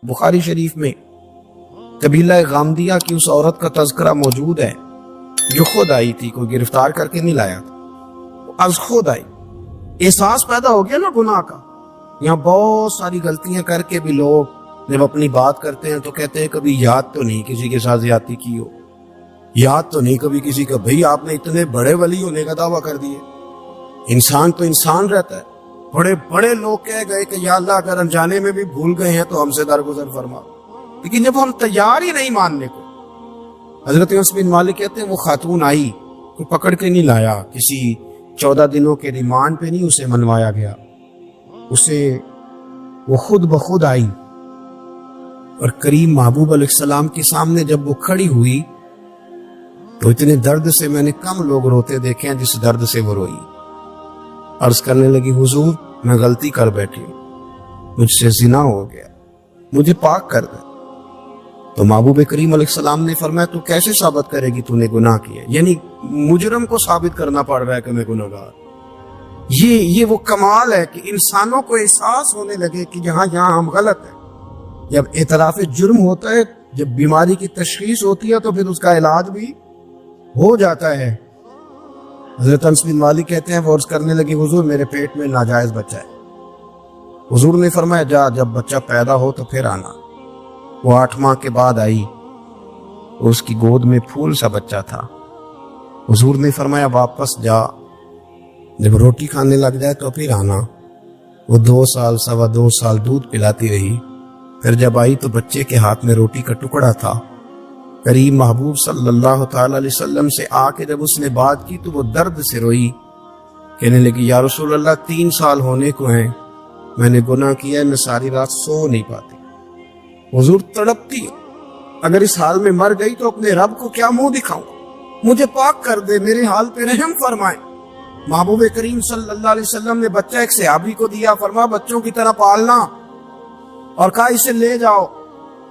بخاری شریف میں قبیلہ غامدیہ کی اس عورت کا تذکرہ موجود ہے جو خود آئی تھی، کوئی گرفتار کر کے نہیں لایا تھا، از خود آئی۔ احساس پیدا ہو گیا نا گناہ کا۔ یہاں بہت ساری غلطیاں کر کے بھی لوگ جب اپنی بات کرتے ہیں تو کہتے ہیں کبھی یاد تو نہیں کسی کے ساتھ زیادتی کی ہو، یاد تو نہیں کبھی کسی کا، بھئی آپ نے اتنے بڑے ولی ہونے کا دعویٰ کر دیے۔ انسان تو انسان رہتا ہے۔ بڑے بڑے لوگ کہہ گئے کہ یا اللہ اگر انجانے میں بھی بھول گئے ہیں تو ہم سے درگزر فرما، لیکن جب ہم تیار ہی نہیں ماننے کو۔ حضرت انس بن مالک کہتے ہیں وہ خاتون آئی، کوئی پکڑ کے نہیں لایا، کسی 14 دنوں کے ریمانڈ پہ نہیں اسے منوایا گیا، اسے وہ خود بخود آئی، اور کریم محبوب علیہ السلام کے سامنے جب وہ کھڑی ہوئی تو اتنے درد سے میں نے کم لوگ روتے دیکھے ہیں جس درد سے وہ روئی۔ عرض کرنے لگی حضور میں غلطی کر بیٹھی ہوں، مجھ سے زنا ہو گیا، مجھے پاک کر دے۔ تو محبوب کریم علیہ السلام نے فرمایا تو کیسے ثابت کرے گی تو نے گناہ کیا؟ یعنی مجرم کو ثابت کرنا پڑ رہا ہے کہ میں گناہگار۔ یہ وہ کمال ہے کہ انسانوں کو احساس ہونے لگے کہ یہاں ہم غلط ہیں۔ جب اعتراف جرم ہوتا ہے، جب بیماری کی تشخیص ہوتی ہے تو پھر اس کا علاج بھی ہو جاتا ہے۔ حضرت انس بن مالک کہتے ہیں وہ عرض کرنے لگی حضور میرے پیٹ میں ناجائز بچہ ہے۔ حضور نے فرمایا جا جب بچہ پیدا ہو تو پھر آنا۔ وہ 8 ماہ کے بعد آئی، اس کی گود میں پھول سا بچہ تھا۔ حضور نے فرمایا واپس جا، جب روٹی کھانے لگ جائے تو پھر آنا۔ وہ 2 سال 2.25 سال دودھ پلاتی رہی، پھر جب آئی تو بچے کے ہاتھ میں روٹی کا ٹکڑا تھا۔ کریم محبوب صلی اللہ تعالی علیہ وسلم سے آ کے جب اس نے بات کی تو وہ درد سے روئی، کہنے لگی یا رسول اللہ 3 سال ہونے کو ہیں، میں نے گناہ کیا ہے، میں ساری رات سو نہیں پاتی۔ حضور تڑپتی، اگر اس حال میں مر گئی تو اپنے رب کو کیا منہ دکھاؤں، مجھے پاک کر دے، میرے حال پہ رحم فرمائے۔ محبوب کریم صلی اللہ علیہ وسلم نے بچہ ایک صحابی کو دیا، فرما بچوں کی طرح پالنا، اور کہا اسے لے جاؤ،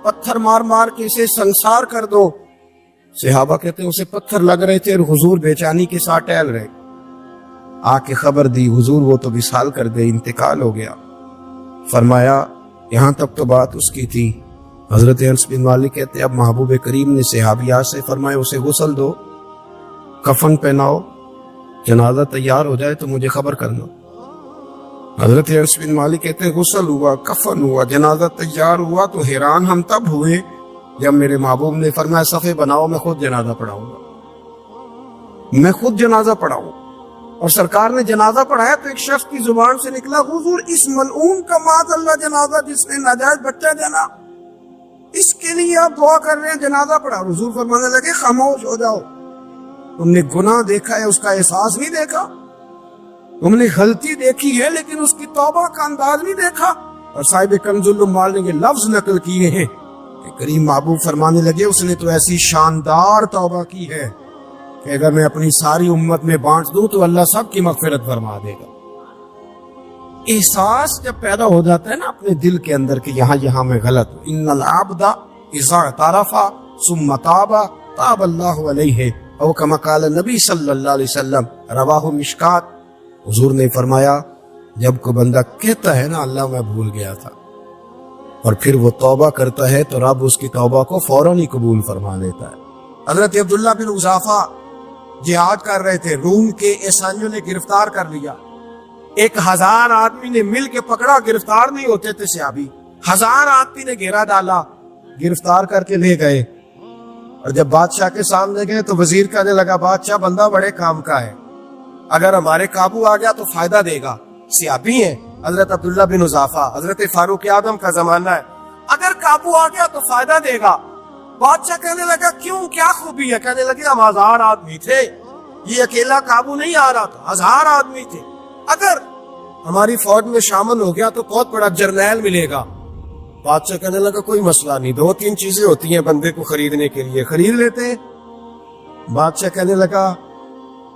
پتھر مار مار کے اسے سنسار کر دو۔ صحابہ کہتے ہیں اسے پتھر لگ رہے تھے اور حضور بے چینی کے ساتھ ٹہل رہے۔ آ کے خبر دی حضور وہ تو وصال کر گئے، انتقال ہو گیا۔ فرمایا یہاں تک تو بات اس کی تھی۔ حضرت انس بن مالک کہتے ہیں اب محبوب کریم نے صحابیات سے فرمایا اسے غسل دو، کفن پہناؤ، جنازہ تیار ہو جائے تو مجھے خبر کرنا۔ حضرت انس بن مالک کہتے ہیں غسل ہوا، کفن ہوا، جنازہ تیار ہوا تو حیران ہم تب ہوئے جب میرے محبوب نے فرمایا صفے بناؤ، میں خود جنازہ پڑھاؤں گا، میں خود جنازہ پڑھاؤں۔ اور سرکار نے جنازہ پڑھایا تو ایک شخص کی زبان سے نکلا حضور اس ملعون کا معاذ اللہ جنازہ جس نے ناجائز بچہ جنا، اس کے لیے آپ دعا کر رہے ہیں، جنازہ پڑھا۔ حضور فرمانے لگے خاموش ہو جاؤ، تم نے گناہ دیکھا ہے، اس کا احساس نہیں دیکھا، تم نے غلطی دیکھی ہے لیکن اس کی توبہ کا انداز نہیں دیکھا۔ اور صاحب کنز العمال نے یہ لفظ نقل کیے ہیں کہ کریم محبوب فرمانے لگے اس نے تو ایسی شاندار توبہ کی ہے کہ اگر میں اپنی ساری امت میں بانٹ دوں تو اللہ سب کی مغفرت فرما دے گا۔ احساس جب پیدا ہو جاتا ہے نا اپنے دل کے اندر کہ یہاں میں غلط ہوں، ان العبد اذا اعترف ثم تاب تاب اللہ علیہ، او کما قال نبی صلی اللہ علیہ وسلم، رواہ مشکات۔ حضور نے فرمایا جب کوئی بندہ کہتا ہے نا اللہ میں بھول گیا تھا، اور پھر وہ توبہ کرتا ہے تو رب اس کی توبہ کو فوراً ہی قبول فرما لیتا ہے۔ حضرت عبداللہ بن حذافہ جہاد کر رہے تھے، روم کے عیسائیوں نے گرفتار کر لیا، 1000 آدمی نے مل کے پکڑا، گرفتار نہیں ہوتے تھے صحابی، 1000 آدمی نے گھیرا ڈالا، گرفتار کر کے لے گئے۔ اور جب بادشاہ کے سامنے گئے تو وزیر کہنے لگا بادشاہ بندہ بڑے کام کا ہے، اگر ہمارے قابو آ گیا تو فائدہ دے گا۔ صحابی ہیں حضرت عبداللہ بن حذافہ، حضرت فاروق اعظم کا زمانہ ہے، اگر قابو آ گیا تو فائدہ دے گا۔ بادشاہ کہنے لگا کیوں، کیا خوبی ہے؟ کہنے لگے ہم 1000 آدمی تھے، یہ اکیلا قابو نہیں آ رہا تھا، 1000 آدمی تھے، اگر ہماری فوج میں شامل ہو گیا تو بہت بڑا جرنیل ملے گا۔ بادشاہ کہنے لگا کوئی مسئلہ نہیں، 2-3 چیزیں ہوتی ہیں بندے کو خریدنے کے لیے، خرید لیتے ہیں۔ بادشاہ کہنے لگا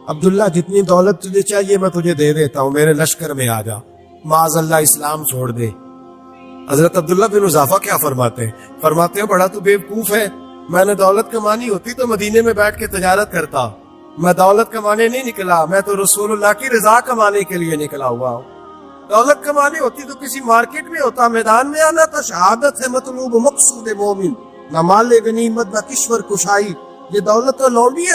عبداللہ جتنی دولت تجھے چاہیے میں تجھے دے دیتا ہوں، میرے لشکر میں آ جا، معاذ اللہ اسلام چھوڑ دے۔ حضرت عبداللہ بن حذافہ کیا فرماتے ہیں بڑا تو بیوقوف ہے، میں نے دولت کمانی ہوتی تو مدینے میں بیٹھ کے تجارت کرتا، میں دولت کمانے نہیں نکلا، میں تو رسول اللہ کی رضا کمانے کے لیے نکلا ہوا ہوں۔ دولت کمانی ہوتی تو کسی مارکیٹ میں ہوتا، میدان میں آنا تھا. شہادت ہے مطلوب مقصود مومن، نہ مال غنیمت نہ کشور کشائی. یہ دولت کا لوبی ہے.